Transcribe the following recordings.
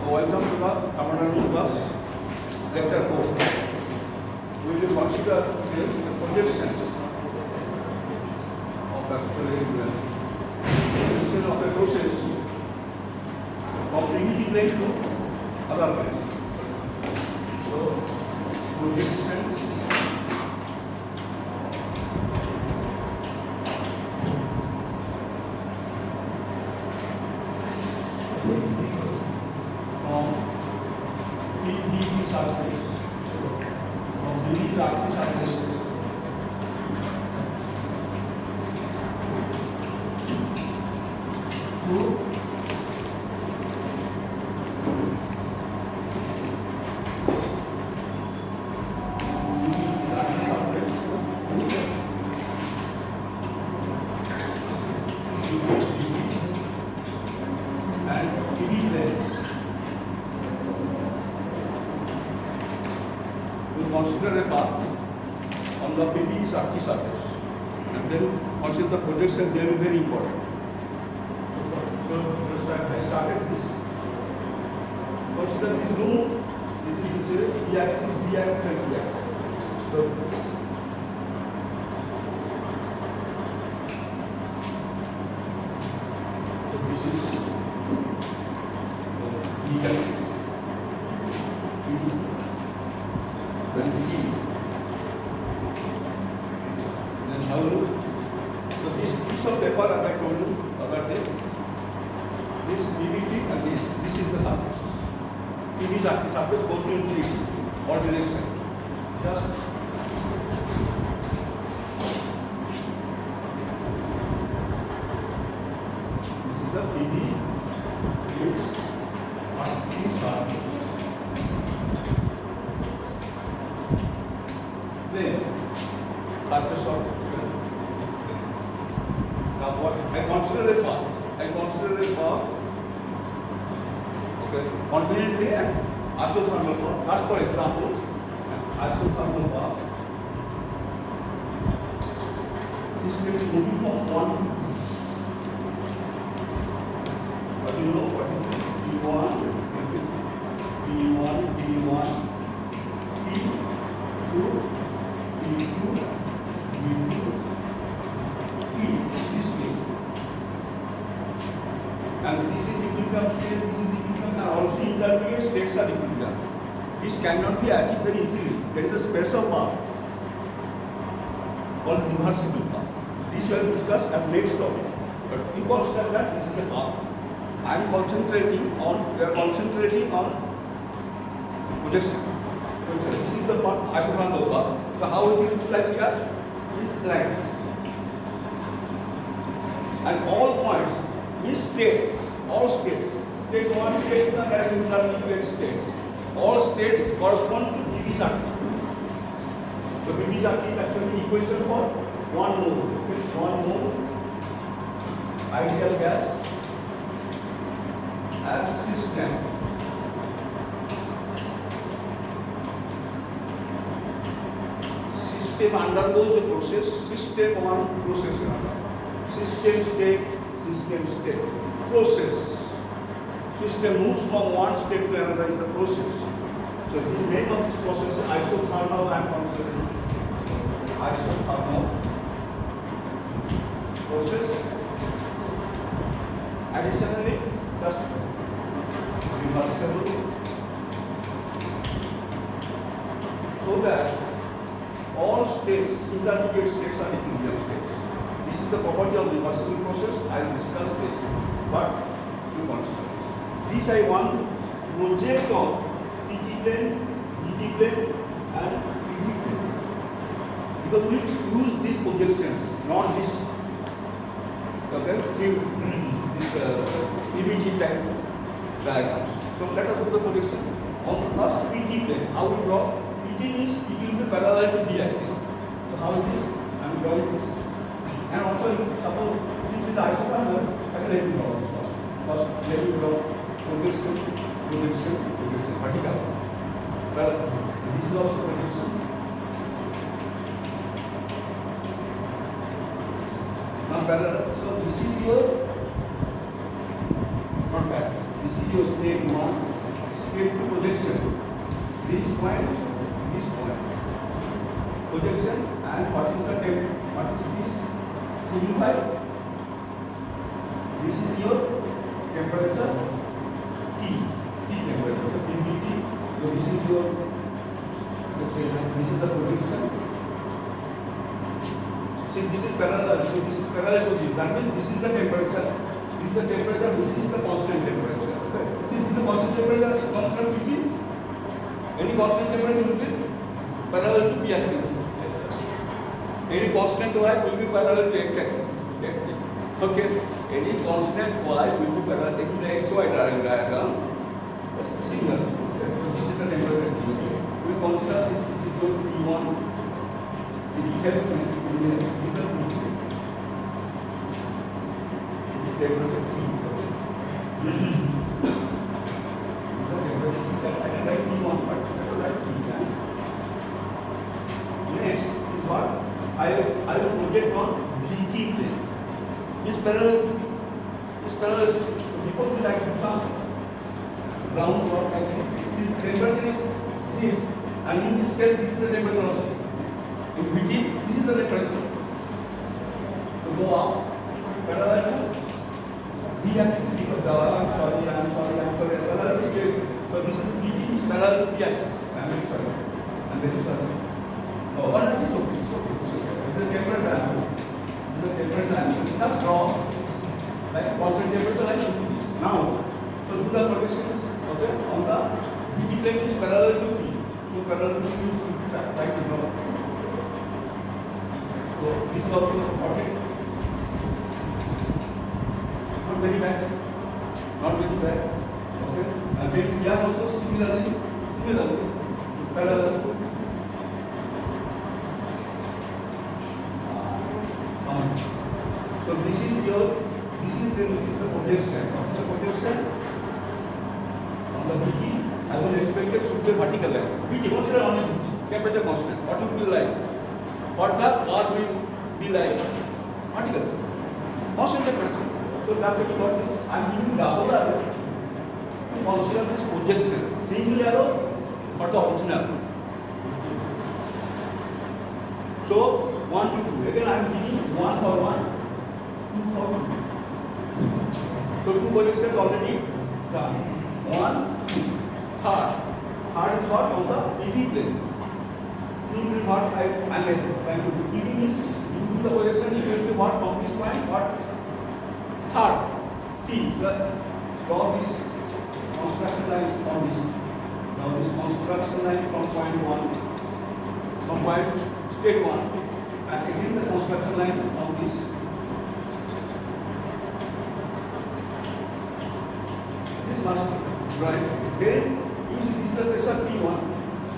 welcome to the Thermodynamics class, lecture 4. We will consider the projections of actually projection of a process from primitive plane to other place. So, projections from PDB surface, from DDRT surface to and PV planes. We consider a path on the PV surface and then consider the projection very, very important. So I started this. Consider this room. This is the E-axis, D-axis and E-axis. So this is E-axis. Then how do so this piece of paper, as I told you other day, this PVT and this is the surface. PV surface goes to infinity or direction. Just this is the PV is surface. Plane surface of plane. Now what I consider a path. Okay, conveniently and isothermal path. Just for example, an isothermal path. This will be moving from one. But you know what is this? P1, P1, P1, P2, P2, P2, P. This way. And this is equilibrium state, this is equilibrium, and also intermediate states are equilibrium. This cannot be achieved very easily. There is a special path called reversible path. This we will discuss as next topic. But we consider that this is a path. We are concentrating on projection. This is the path, isothermal path. So how it looks like here is like this. And all points, these states, all states, state 1, state 2, and intermediate states. All states correspond to PV surface. So PV surface is actually equation for 1 mole. It's 1 mole ideal gas as system. System undergoes a process, system 1 process. System state, process. System moves from one state to another is a process. So the name of this process is isothermal. I am considering isothermal process. Additionally, just reversible, so that all states, intermediate states, are equilibrium states. This is the property of reversible process. I will discuss this, but you consider this. This I want to project on PT plane, DT plane, and PV plane. Because we use these projections, not this. Okay, this PVT type diagrams. So let us do the projection on the first PT plane. How we draw? PT means it will be parallel to the axis. So how it is? I am drawing this. And also, suppose since it is isothermal, actually let me draw this first. First, let me draw projection, vertical. Well, this is also projection. Now parallel. So this is your not bad. This is your state 1. straight to projection. This point, projection, and what is the what is this? Signify. This is your temperature T temperature. So T. So this is your, let's say this is the projection. See, this is parallel. So this is parallel to this. That means this is the temperature. This is the temperature. This is the constant temperature. Okay. See, this is the constant temperature. Constant T. Any constant temperature will be parallel to p axis. Any constant y will be parallel to x axis. Okay. Any constant y will be parallel to the xy diagram. Similar. Okay. So this is the temperature T. We consider this. This is your T1. It helps me to do the temperature T. I can write T1, but I will write T. Next is what I will project on BT plane. This parallel. People will like to some ground work like this. Since temperature is this, and in this scale, this is the temperature also. In BT, this is the temperature. So go up parallel to B axis. I'm sorry. Parallel to A. So this is BT is parallel to B axis. I'm very sorry. Oh, what is okay? It's okay. This is the temperature answer. Just draw like constant temperature like this. Now, so do the projections, okay, on the BT plane is parallel to P. So parallel to P is try to draw. So this is also important. Not very bad. Okay. And then here also similarly parallel. So this is the projection. The projection on the BT, I will expect it should be vertical line. BT, consider only BT, temperature constant. What would be like? What the curve will be like? Vertical, sir. Constant temperature. So that's what is. I am giving double arrow. So consider this projection. Single arrow or the original. So 1 to 2. Again, I am giving 1 for 1, 2 for 2. So 2 projections already done. 1, 2. Third is what on the EV plane. EV plane what I am trying to do. EV means you do the projection, you will be what from this point, what? Third. T. Draw this construction line from this. Now this construction line from point 1, from point state 1, and again the construction line on this. This must be right. Then you see this is the pressure P1.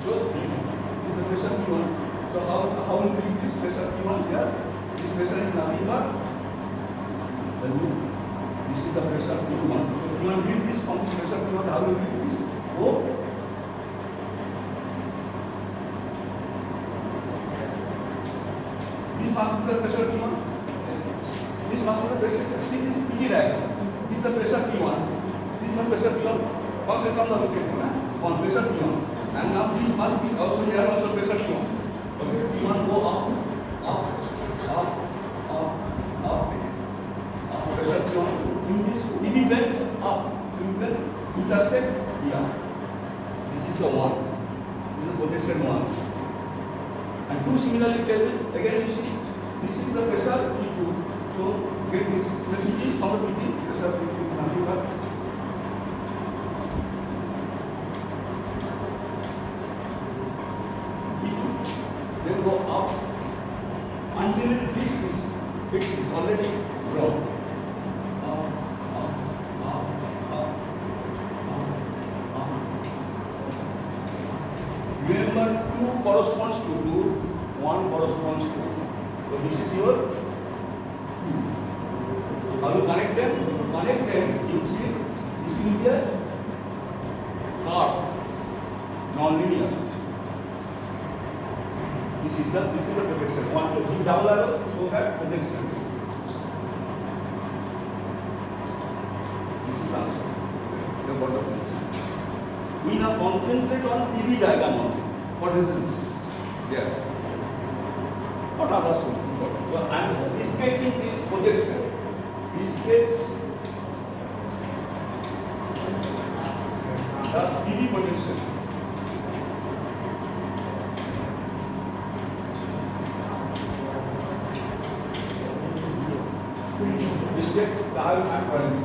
So this is the pressure P1. So how will we read this pressure P1 here? This pressure is nothing but the loop. This is the pressure P1. So you want to read this from this pressure P1. How will we read this? O. This must be the pressure P1. This must be the pressure. See this PG diagram. This is the pressure P1. This is the pressure P1. First I come the location on pressure P1. And now this must be also here also pressure P1. Okay, P1 go up. Pressure P1 in this EV plane up. EV plane intersect here. This is the one. This is the projection one. And two similarly tell me, again you see, this is the pressure P2. So get this, the PT, how the PT, pressure P2 is nothing but P2. Then go up until it reaches this, it is already drawn. Remember 2 corresponds to 2, 1 corresponds to 2. So this is your 2. How you connect them? Connect them, you see, this is the curve, non-linear. This is the projection. 1 to 3 double arrow, so that projection. This is the answer. The bottom. we now concentrate on PV diagram only. For reasons? Yes. What others should be important? So I am sketching this projection. Sketch the PV projection. Sketch the I am drawing.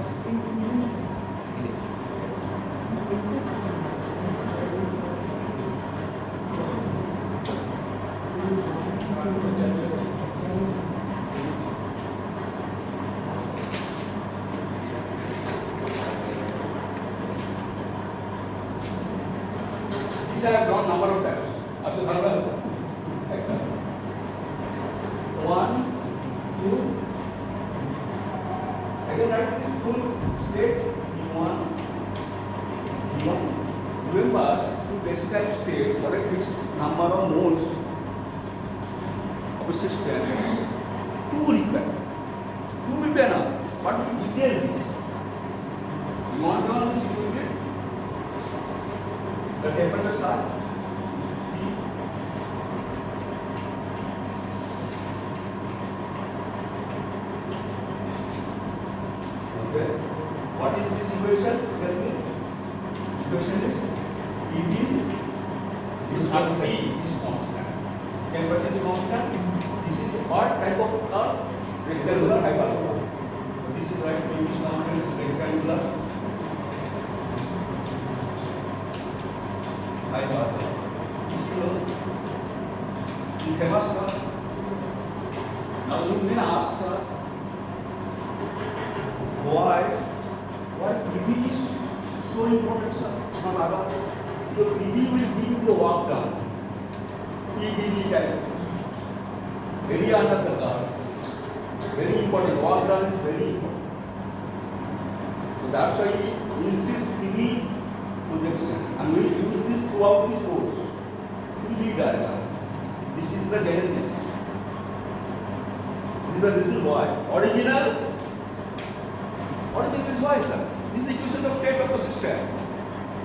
I have drawn number of times. Also, one, two. I can write this full state E1, E1. Remember, to describe states for a fixed number of moles of a system, two required. Two will be enough. But we detail this. You want to know this? You will get the temperatures are okay. What is this equation? Tell me. Equation is EB is not T is constant. Temperature is constant. This is what type of curve? Rectangular hyperbola. So this is right. EB is constant. Is rectangular. Hyperbola. This is famous curve. Now you may ask, why PV is so important, sir? Your PV will give you the work done. PV type. Very under the curve. Very important. Work done is very important. So that's why we insist PV projection. And we use this throughout this course. PV diagram. This is the genesis. This is the reason why. Original is why, sir? This is the equation of state of the system.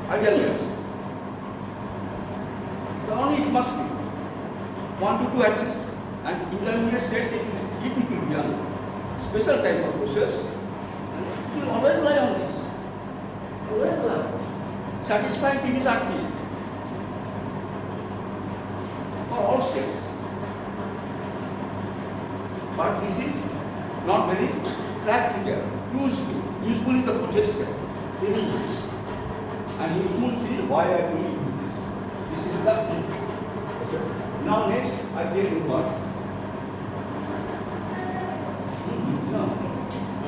Ideal gas. So only it must be 1 to 2 at least. And intermediate states, if it will be a special type of process, it will always lie on this. Always lie. Satisfying PV is active for all states. But this is not very practical. Useful is the projection. Very useful. And you soon see why I will use this. This is the key. Okay. Now next I tell you what. No.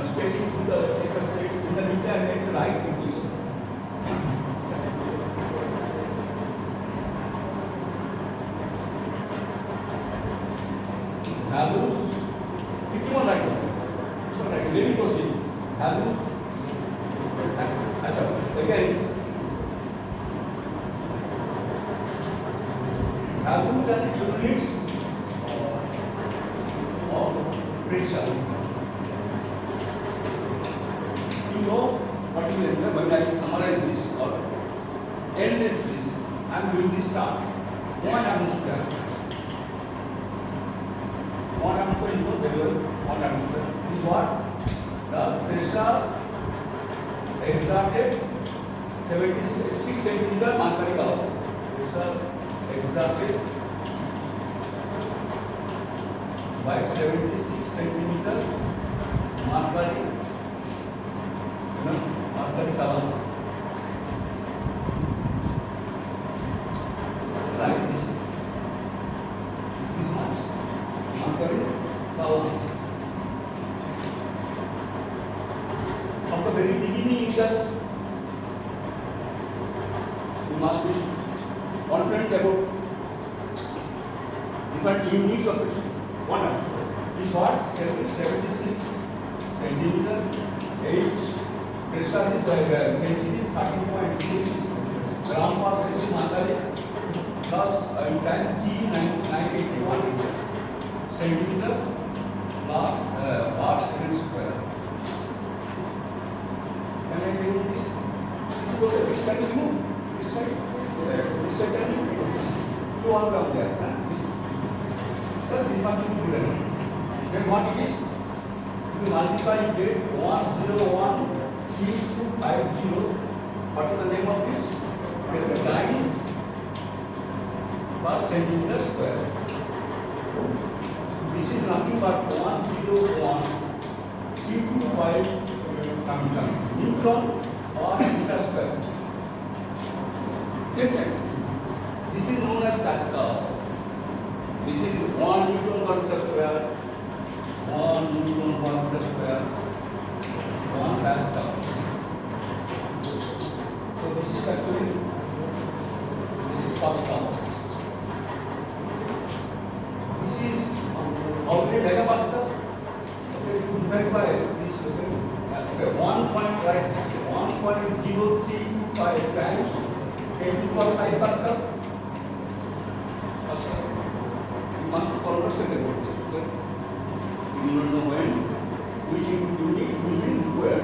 Especially to the state in the meter and the right equation. Values. Pick one right now. So right, let me proceed. Values. Again, values and units of pressure. You know what you mean when I summarize this or end this. I am doing this start. 1 atmosphere. 1 atmosphere, you know very well. 1 atmosphere is what? The pressure exerted 76 centimeter mercury curve. Pressure exerted by 76 centimeter mercury. Mercury curve. Like this. This much mercury curve. From the very beginning, it just you must be confident about different units of pressure. 1 atmosphere is what? 76 centimeter. H pressure is density is 13.6 gram per cc mercury plus times G 981 centimeter plus bar second square. Can I tell you this? This is okay. This can be moved. This This second, you all come there. This much will be given. Then what it is? You multiply, you get 101 3250. What is the name of this? Times per centimeter square. This is nothing but 101,325 Newton or meter square. This is known as Pascal. This is 1 Newton per meter square, 1 Newton per meter square, 1 Pascal. So this is actually, this is Pascal. This is already megapascal. Okay, you divide by this. Okay, 1.0325 times 10 to the power 5 Pascal. You must follow second of this. Okay, you do not know when, which you need where.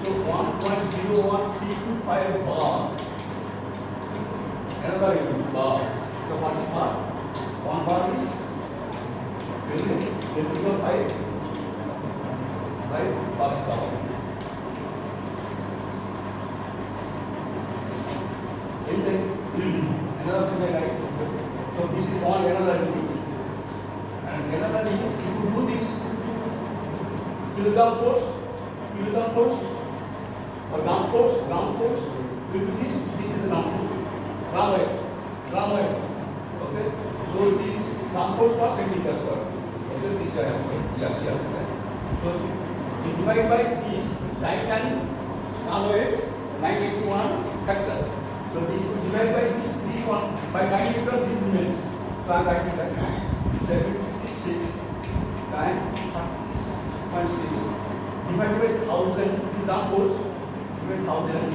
So 1.01325 bar. Another unit bar. So what is bar? 1 bar is 10 to the power 5 Pascal. Another thing I like. So this is all another unit. And another thing is, if you do this kilogram force or ground force, we do this. This is ground weight. Okay. So it is ground force per centimeter square. Okay. This I have said. Yeah. So you divide by this 9 ground weight 981 factor. So this will divide by this one by 9 meter. This remains. So I am writing that 76 times 36.6 divided by 1000 kilogram force, divided by 1000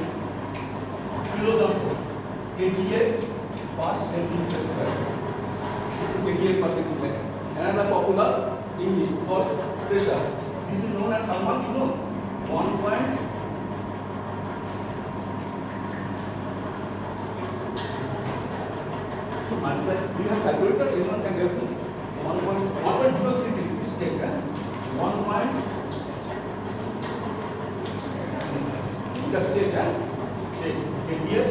kilogram force, kGa per centimeter square. This is kGa per centimeter. Another popular unit for pressure. This is known as how much? You know, 1 point. Multiply. Do you have calculator? Anyone can help me? 1.033. Please take that. 1 point. Just take that. Take here.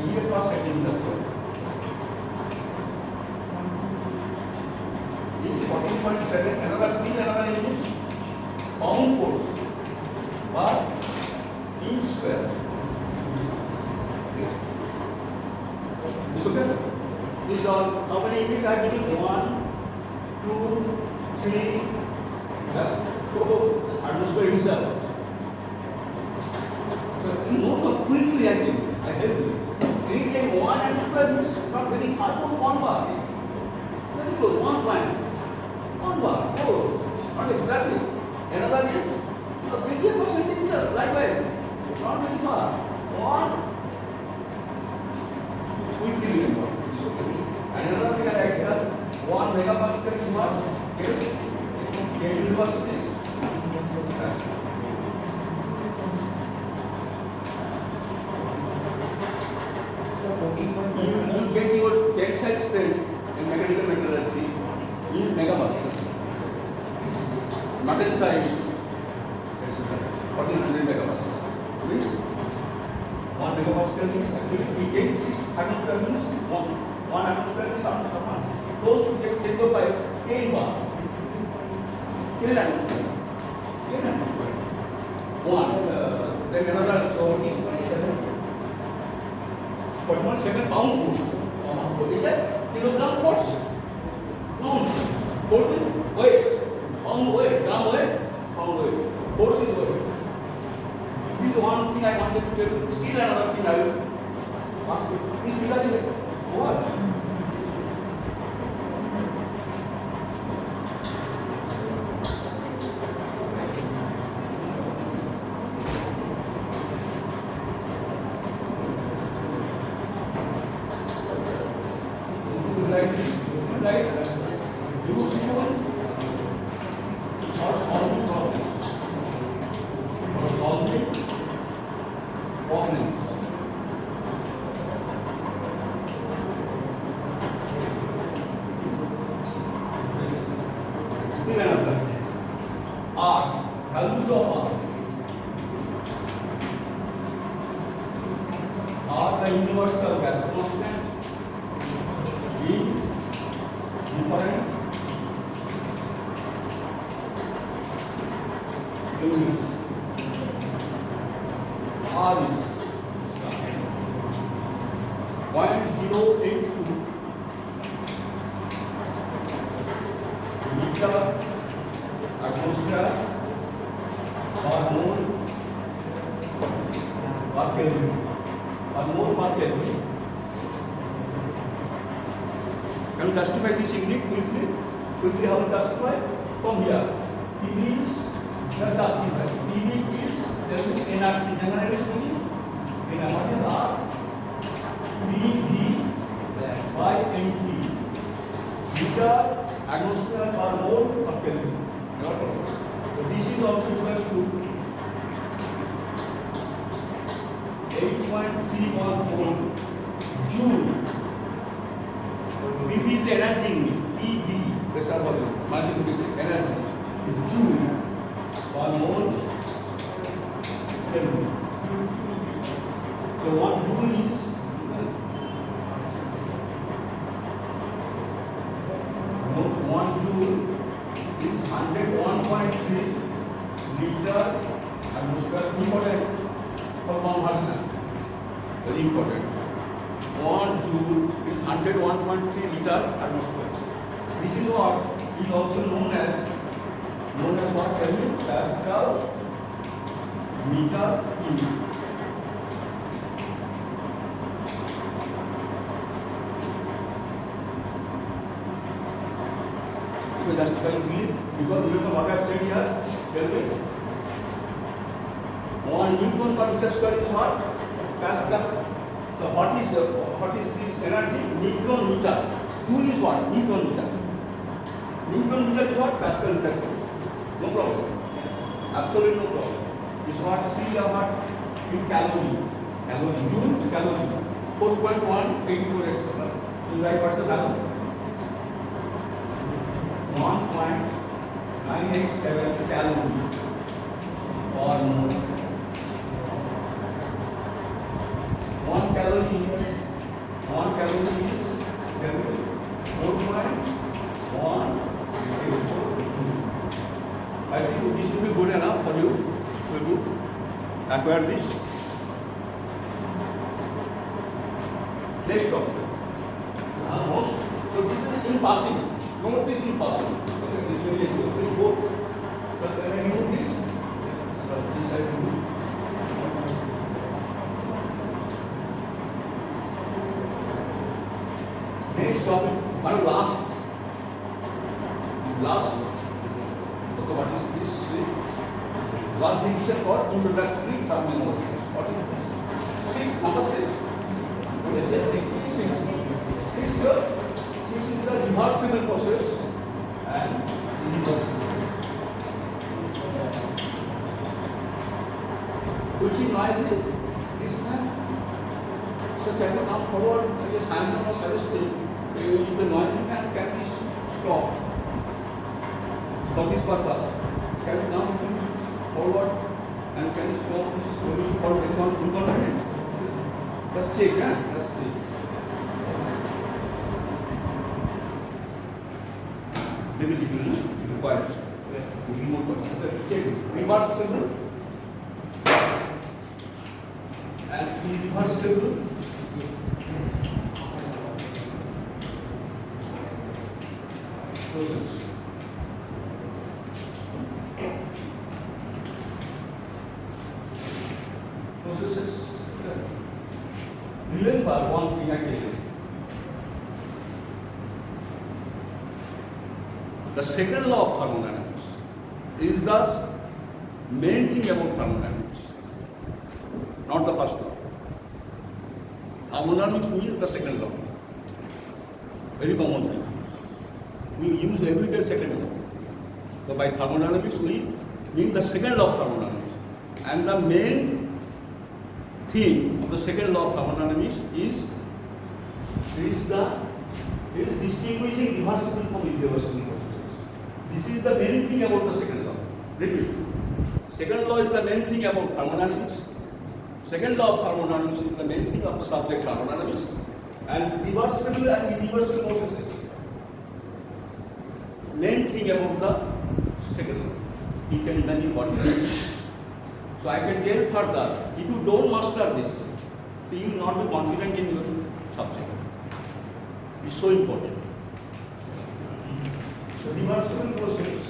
Here per centimeter square. This 14.7. Another unit. Pound force per inch square. This okay? These are how many units I have given? 1, 2, 3. Just go atmosphere itself. So note how quickly I can help you. Anytime 1 atmosphere is not very far from 1 bar. Very close. 1 point. 1 bar. Close. Not exactly. Another is the bigger percentages. Likewise. Not very far. 1 quickly remember. And another thing I write here, 1 megapascal is what? Yes. 10 to the power 6. You get your tensile strength in mechanical metallurgy in megapascal. Mother side 1400 megapascal. Means 1 megapascal is actually we get 6 atmosphere means 1 atmosphere is something close to 10 to 5 10 bar. 10 atmosphere. 10 atmosphere. 1. Then another is 14.7. 41 pound force. Is that kilogram force? Pound. Force is weight. Pound weight. Gram weight. Pound weight. Force is weight. This is one thing I wanted to tell you. Still another thing I will ask you. This figure is what? values of R the universal gas constant in different units. R is 0.082 meter atmosphere per mole per Kelvin. Or more per Kelvin. Can you justify this unit quickly? Quickly, how to justify? From here. PV is the justify. PV is energy. Generally speaking, what is R? PV by NT. Meter atmosphere per mole per Kelvin. So this is also equals to 8.314 joule. PV is energy. PV, reservoir multiplication energy is joule per mole Kelvin. So 1 joule is 101.3 liter atmosphere. Important for conversion. Very important. 1 joule is 101.3 liter atmosphere. This is what is also known as what? Tell me. Pascal meter cube. You can justify easily because you know what I have said here. Tell me. 1 Newton per meter square is what? Pascal. So what is this energy? Newton meter. Joule is what? Newton meter. Newton meter is what? Pascal meter. No problem. Absolutely no problem. This what still what? In calorie. Calorie. Joule calorie. 4.184 etc. So you write what's the value? 1.987 calorie per mole. 1 calorie is 4.184. I think this will be good enough for you to acquire this. Next topic. So this is in passing. Note this in passing. This is very important. Both. But when I remove this, this I remove. Next topic, one last. Okay, what is this? Last division called Introductory Terminologies. What is this? 6, number 6. Yes, 6. 6 is the reversible process and irreversible. Which is noisy? This man. So can you come forward? Yes, I am not suggesting if the noisy man can be stopped for this purpose. Can you come forward and can you stop this for inconvenient? Just check, just check. Maybe it will require remote check. Reversible and irreversible process. Processes. Remember one thing I tell you. The second law of thermodynamics is the main thing about thermodynamics, not the first law. Thermodynamics means the second law. Very common thing. We use every day second law. So by thermodynamics we mean the second law of thermodynamics. And the main theme of the second law of thermodynamics is distinguishing reversible from irreversible processes. This is the main thing about the second law. Repeat. Second law is the main thing about thermodynamics. Second law of thermodynamics is the main thing of the subject thermodynamics. And reversible and irreversible processes. Main thing about the second law. You can imagine what it is. So I can tell further, if you don't master this, so you will not be confident in your subject. It's so important. The reversible process.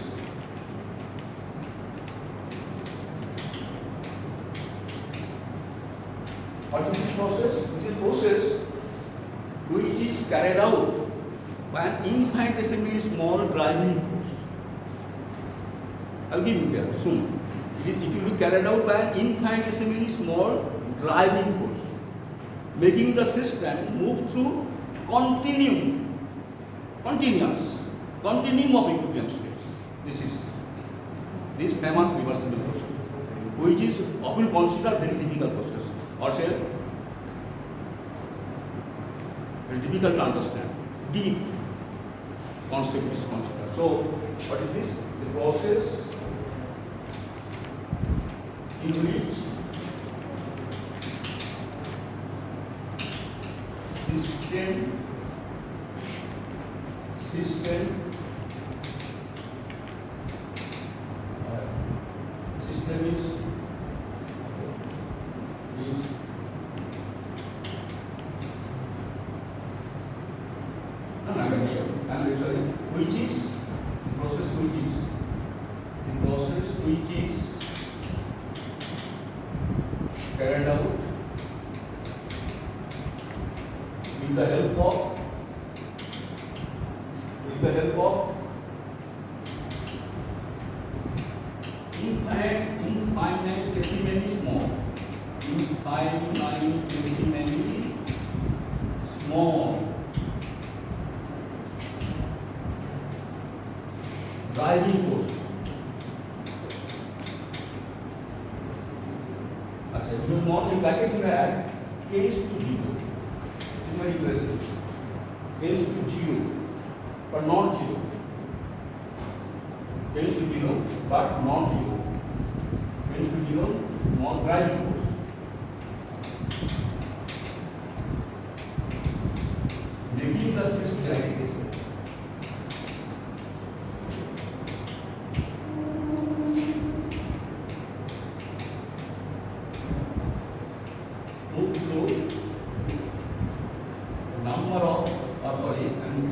What is this process? This is a process which is carried out by an infinitesimally small driving force. I will give you here soon. It will be carried out by an infinitesimally small driving force, making the system move through continuum of equilibrium states. This famous reversible process, which is often considered very difficult process, or say very difficult to understand. Deep concept is considered. So, what is this? The process in which system which is carried out with the help of infinitesimally small driving force. Because small in bracket you add tends to 0. It's very interesting. Tends to 0, but not 0. Tends to 0, but not 0. Tends to 0, small driving force. Making the system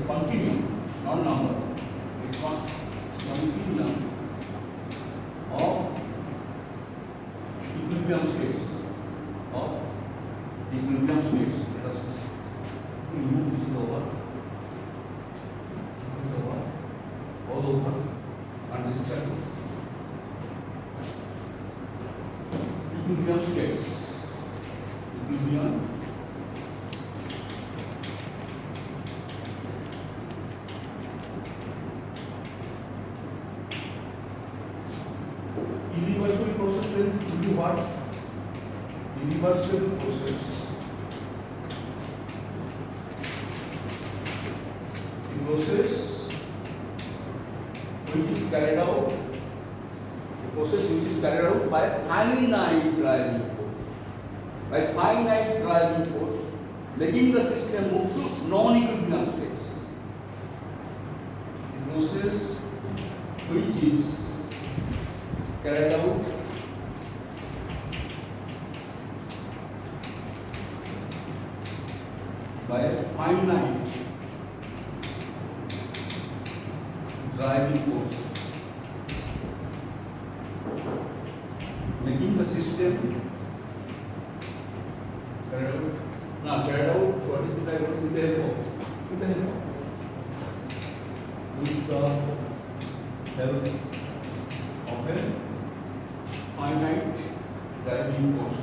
continuum, not number. It's not continuum of equilibrium states. Let us move this over. All over. And this is equilibrium states. Equilibrium. Irreversible process will be what? Irreversible process. The process which is carried out, by finite driving force. By finite driving force, making the system move to non-equilibrium states. The process which is carried out by a finite driving force, making the system carried out. Now carried out, what is the carried out? With the help of a finite driving force.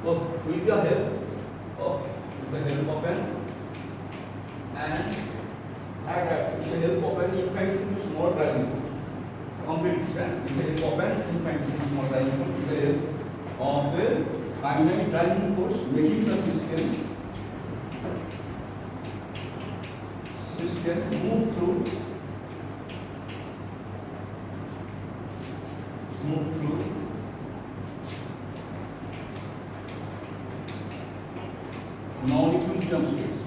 So with the help of an infinitesimally small driving force. Complete understand? With the help of an infinitesimally small driving force, with the help of a finite driving force, making the system move through move through non-equilibrium states.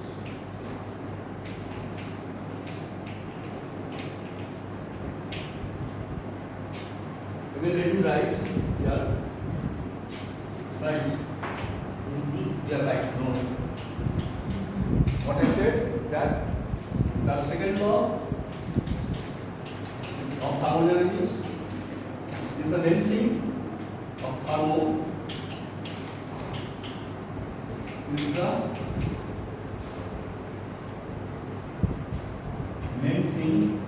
Again, let me write here. Right. Here, right. No. What I said that the second law of thermodynamics is the main thing of thermo is the main thing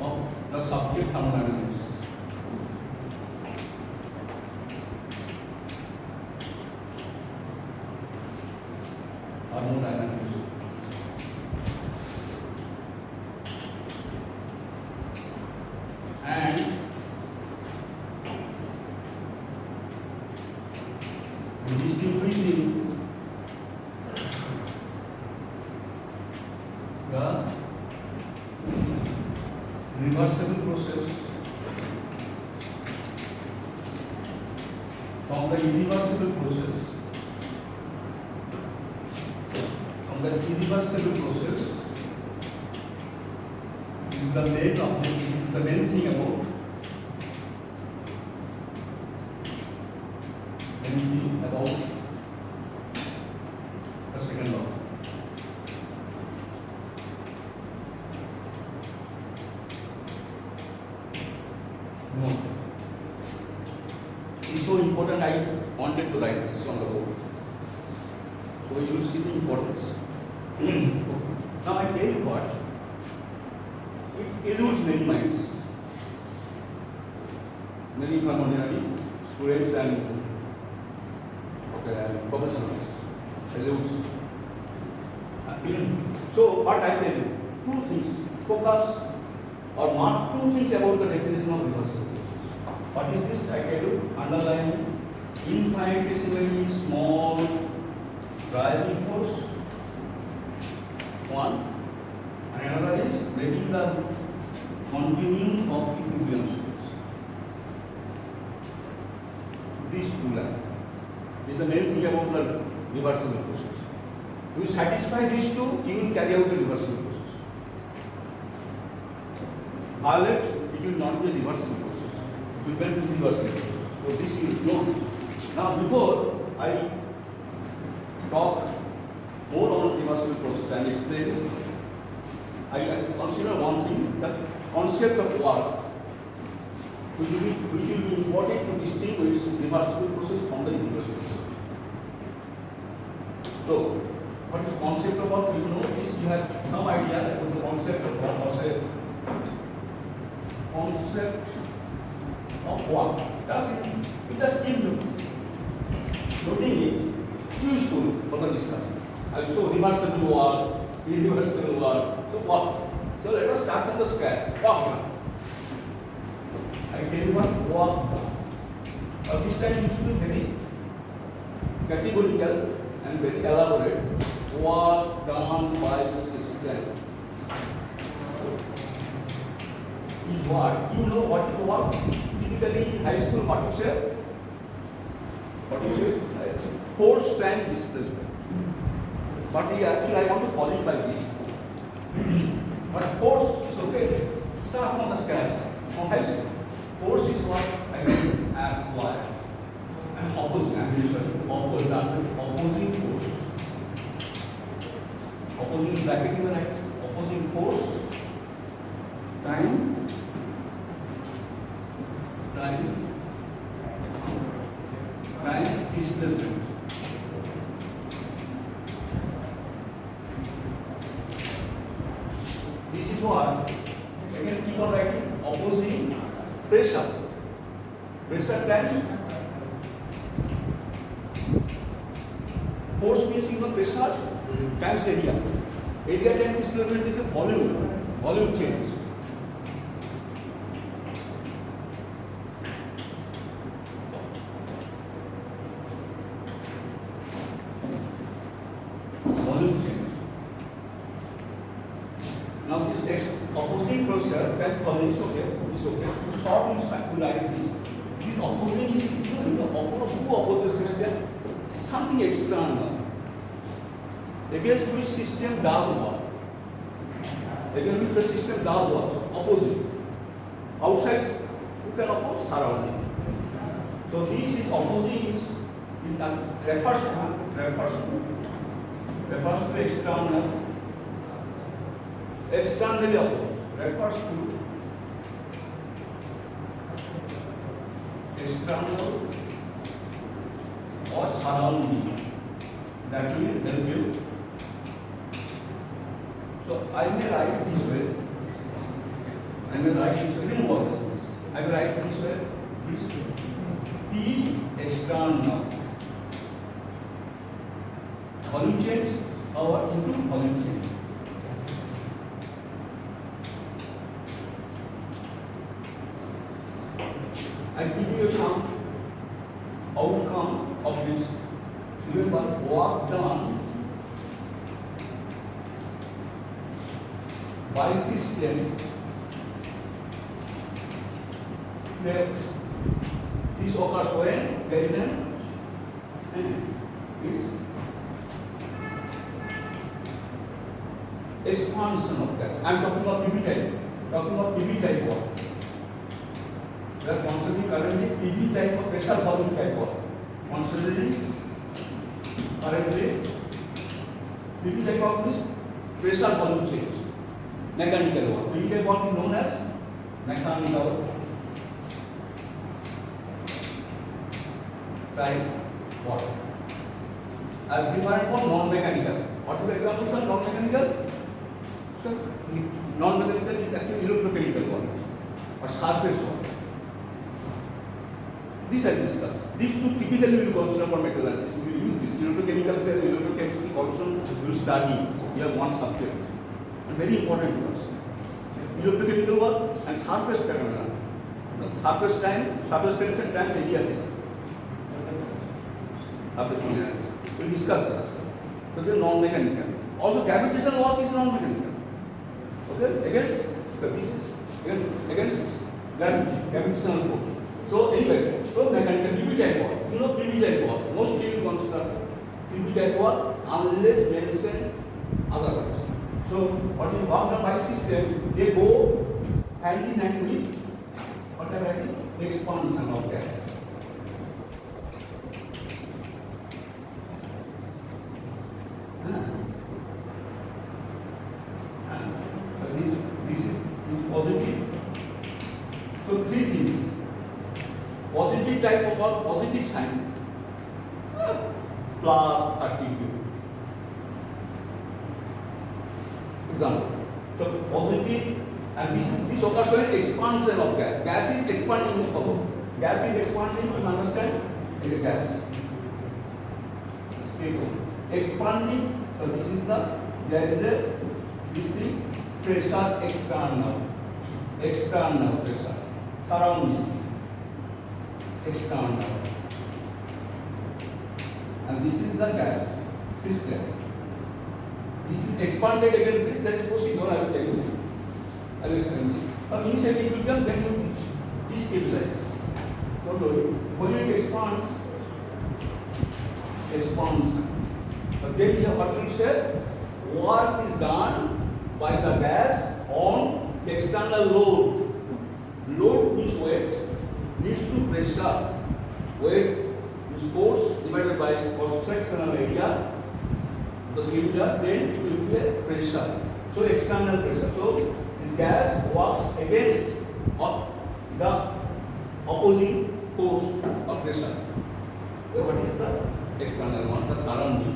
of the subject thermodynamics. Thermodynamics. And distinguishing the reversible process from the irreversible process. From the irreversible process is the main objective, the main thing about the second law. No. It's so important, I wanted to write this on the board. So you will see the importance. Now I tell you what, it eludes many minds, many thermodynamic students and professionals. Eludes. So what I tell you, two things, focus or mark two things about the definition of reversible process. What is this? I tell you, underline infinitesimally small driving force, one, and another is making the continuum of equilibrium states. These two lines is the main thing about the reversible process. You satisfy these two, you will carry out the reversible process. Otherwise, it will not be a reversible process. It will be a reversible process. So this you will know. Now before I talk more on reversible process and explain, I consider one thing, that concept of work, which will be important to distinguish reversible process from the irreversible process. So, what is concept of work? You know is you have some idea about the concept of work or say concept of work. Just in noting it useful for the discussion. Also reversible work, irreversible work. So work. So let us start from the scratch. Work done. I tell you what work done. This time you should be very categorical and very elaborate. Work done by the system is what? You know what is work? Typically in high school, what you say? What you say? Force time displacement. But actually I want to qualify this. But force is okay. Start from the scratch, from high school. Force is what I mean apply. And opposing force. Opposing bracket you write. Opposing force time displacement. This is what I can keep on writing. Opposing pressure. Pressure times force means pressure times area. Area times displacement is a volume change. Volume change. Now this opposing process that's called is okay. It's okay. To short is to write this. This opposing is who opposes system? Something external. Against which system does work. Against which the system does work. So opposite. Outside, who can oppose? Surrounding. So this is opposing is refers to external. Externally opposed refers to external or surrounding. That means there will. So I may write this way. I may write this way. Remove all this. I will write this way. P external. Volume change or into volume change. I give you some outcome of this. Remember, work done by system. This occurs when there is is expansion of gas. I am talking about PV type. Talking about PV type work. We are considering currently PV type or pressure volume type work. Considering currently PV type of this pressure volume change. Mechanical work. PV type work is known as mechanical type work. As defined for non-mechanical. What is the example, sir? Non-mechanical? So, non-mechanical is actually electrochemical work or surface work. This I discussed. These two typically we will consider for metallurgists. We will use this. Electrochemical cell, electrochemistry also we will study. We have one subject. And very important to us. Electrochemical work and surface phenomena. Surface tension times area change. We will discuss this. So they are non-mechanical. Also gravitational work is non-mechanical. Okay? Against gravitational force. So anyway, so mechanical PV type work. You know PV type work. Mostly you consider PV type work unless mentioned otherwise. So what is work done by system, they go hand in hand with whatever expansion of gas. This is positive. So three things. Positive type of work, positive sign, plus 32. Example. So positive, and this occurs when expansion of gas. Gas is expanding with power. Gas is expanding, you understand? In the gas. Expanding. So this is there is this thing, pressure external pressure, surrounding. External, and this is the gas system. This is expanded against this. That is procedure. I will tell you. I will explain this. But inside equilibrium, then you destabilize. Don't worry. When it expands. But then you have what we said. Work is done by the gas on external load. Load means weight. Leads to pressure. Weight is force divided by cross-sectional area. The cylinder, then it will be a pressure. So external pressure. So this gas works against the opposing force or pressure. So what is the external one? The surrounding.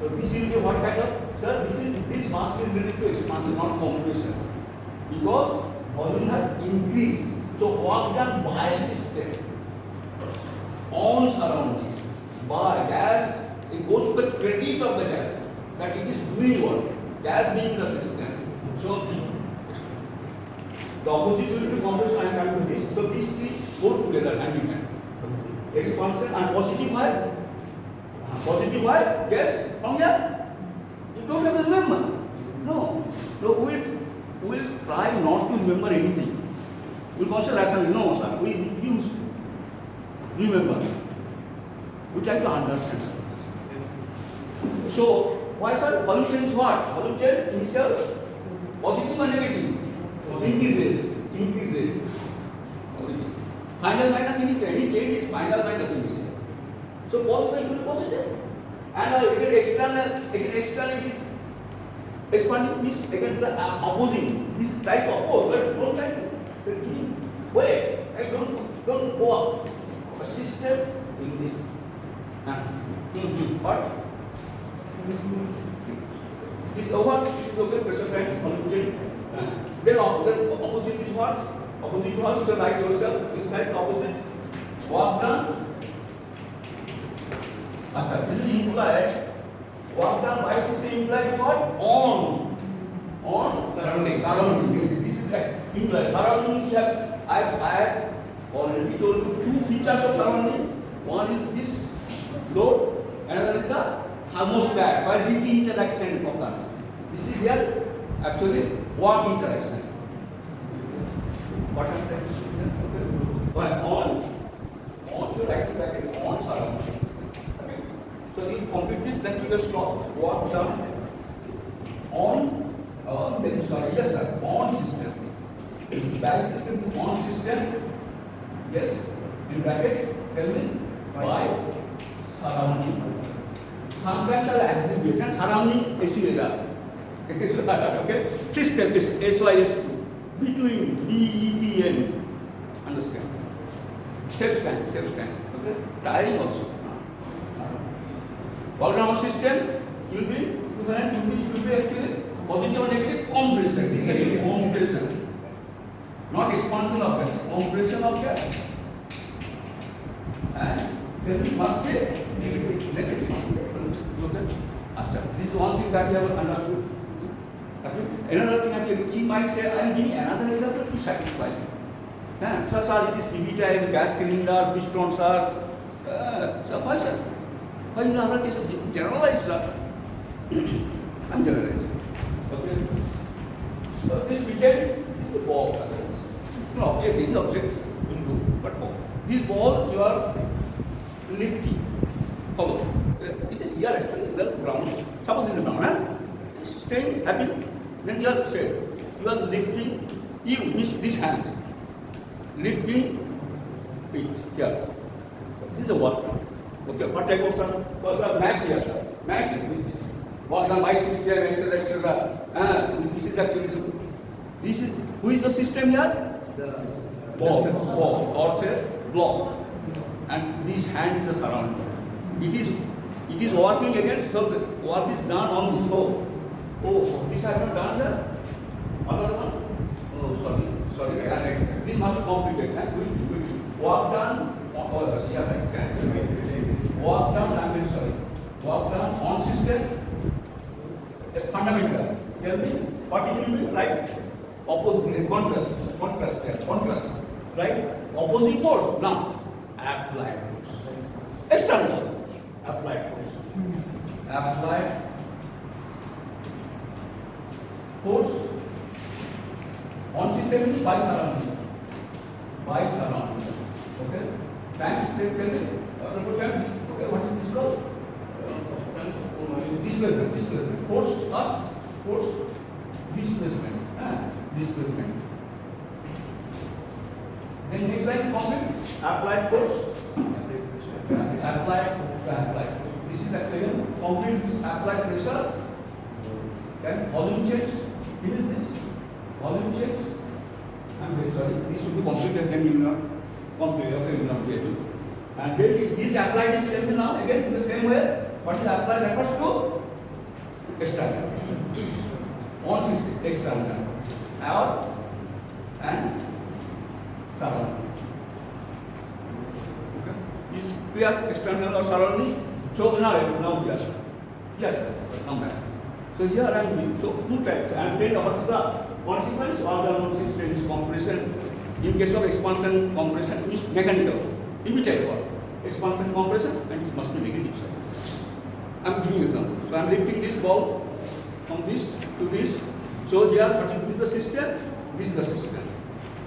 So this will be what kind of? Sir, this must be related to expansion, not compression, because volume has increased. So work done by system on surroundings by gas, it goes to the credit of the gas that it is doing work. Gas being the system. So the opposite will be compression. I am coming to this. So these three go together hand in hand. Expansion and positive wire. Positive wire, gas from here. You don't have to remember. No. So we'll try not to remember anything. We'll consider rationally. No, sir. We refuse to remember. We try to understand. So why, sir? Volume change is what? Volume change initial positive or negative? Increases. Positive. Final minus initial. Any change is final minus initial. So positive will be positive. And again external it is expanding means against the opposing. This is try to oppose, but don't try to wait. Don't go up. A system in this. What? This over is local pressure time volume change. Then opposite is what? Opposite one you can write yourself. This side opposite. Work done. This is implied. Work done by system implies what? On surrounding. This is like implied. Surroundings you have. I have already told you two features of surrounding. One is this load, another is the thermostat where heat interaction occurs. This is here actually work interaction. What is that? Okay. On you write bracket on surrounding. Okay. So if complete this, then you will stop. Work done on then sorry, yes sir, on system. This is by system to on system. Yes, in bracket tell me by surrounding. Sometimes I aggregate surrounding SUR. Okay, system is SYS2 between BETN. Understand? Self-scan. Okay, tiring also. All-round system will be actually positive or negative compression. This is negative compression, not expansion of gas. Compression of gas, and then must be negative. Okay. This is one thing that you have understood. Okay. Another thing actually, you might say, I am giving another example to satisfy you. So, sir, it is PV type, gas cylinder, pistons are. So, why, sir? Why in other cases generalize, sir? I'm generalizing. Okay. So, this weekend is the ball. It's an object, any object will do, but ball. This ball you are lifting. Follow. It is here actually, the ground. Suppose this is ground, it's staying happy. Then you are say, you are lifting, you miss this hand. Lifting it here. This is a work. Okay, what type of sun? First, max here, sir. Max with this. Work done by system, etc. This is actually, this is, who is the system here? The ball or say block. And this hand is the surrounding. It is working against, so the work is done on this. Oh, this I have not done here. Other one? Oh, sorry. This must be completed. Quickly. Work done. Work done. I'm very sorry. Work done on system. Fundamental. Tell me what it will be like. Opposite contrast. Right? Opposing force. Now, applied force. External. Applied force. Applied force on system is by surrounding. Okay. Thanks. Okay. What is this called? Displacement. Force displacement. Displacement. Then next line complete. Applied force. Applied force. This is actually complete this applied pressure. Then volume change. Here is this. Volume change. I'm very sorry. This should be completed. Then you will not complete. Okay, you will not be able to. And then this applied is same now again in the same way. What is applied refers to external. On system external. Out and surrounding. Okay. Is clear external or surrounding? So now yes. Yes, come back. So here I am doing so two types. And then what is the consequence of the system is compression. In case of expansion, compression is mechanical. Immediate expansion, compression, and it must be negative side. I am giving example. So I am lifting this ball from this to this. So here, this is the system, this is the system,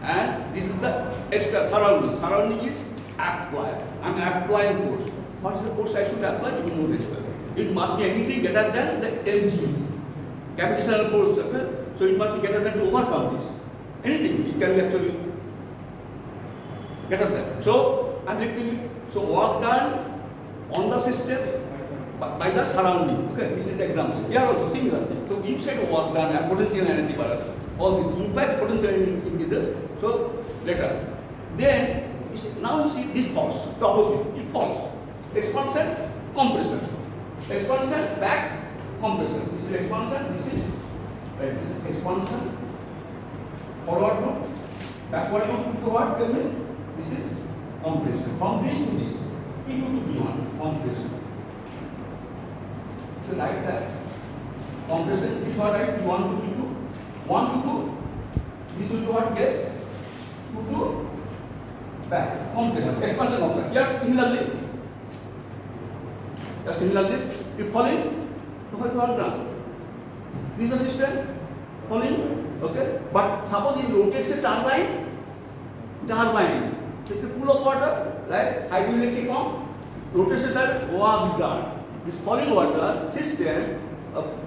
and this is the extra surrounding. Surrounding is apply. I am applying force. What is the force I should apply? You know very well. It must be anything greater than the mg, gravitational force. Okay? So it must be greater than to overcome this. Anything it can be actually greater than. So I am lifting it. So work done on the system by the surrounding. Okay, this is the example. Here also similar thing. So inside work done and potential energy balance. All this impact potential energy increases. So later. Then now you see this falls. The opposite. It falls. Expansion, compression. Expansion, back, compression. This is expansion. This is expansion. Forward move. Backward move to what? Tell me. This is compression. From this to this. P2 to P1. Compression. So like that. Compression. This what right? P1 to P2. 1 to 2. This will be what? Guess. 2 to back. Compression. Expansion of that. Here similarly. If falling, so what is all done? This is the system. Falling. Okay. But suppose it rotates a turbine. So it's a pool of water, like hydroelectric pump, rotates a turbine, work done. This falling water system,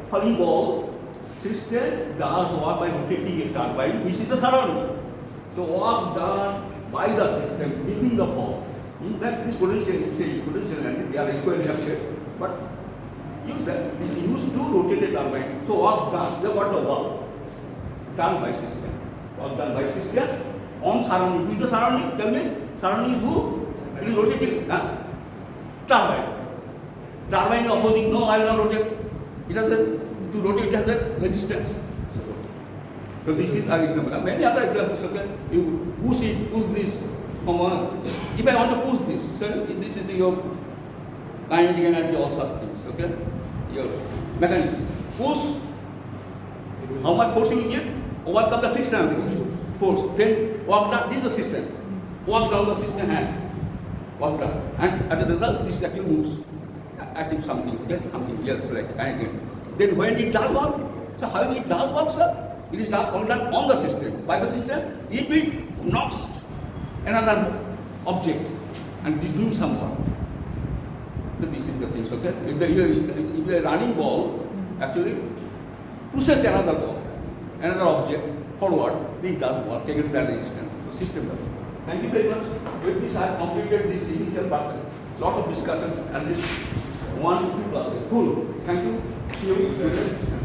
falling ball system does work by rotating a turbine, which is a surrounding. So work done by the system, giving the fall. That this potential energy, they are equally captured, but use that. This is used to rotate a turbine. So work done. They got the work done by system. Work done by system on surrounding. Who is the surrounding? Tell me. Surrounding is who? It is rotating. Turbine. Turbine is opposing. No, I will not rotate. It has to rotate. It has a resistance. So this is an example. Many other examples. Okay, you push it. Push this. If I want to push this, so this is your kinetic energy, all such things. Okay, your mechanics. Push. How much force you give? Overcome the friction force. Then work down. This is the system. Work down the system hand. Work down. And as a result, this actually moves. Active something. Okay, something else like kinetic. Then when it does work, so how it does work, sir? It is done on the system. By the system, if it knocks another object and is doing some work. So this is the thing, okay? If the running ball actually pushes another ball, another object forward, it does work against that resistance. So system does. Thank you very much. With this, I have completed this initial part. Lot of discussion and this 1 to 2 classes. Cool. Thank you. See you.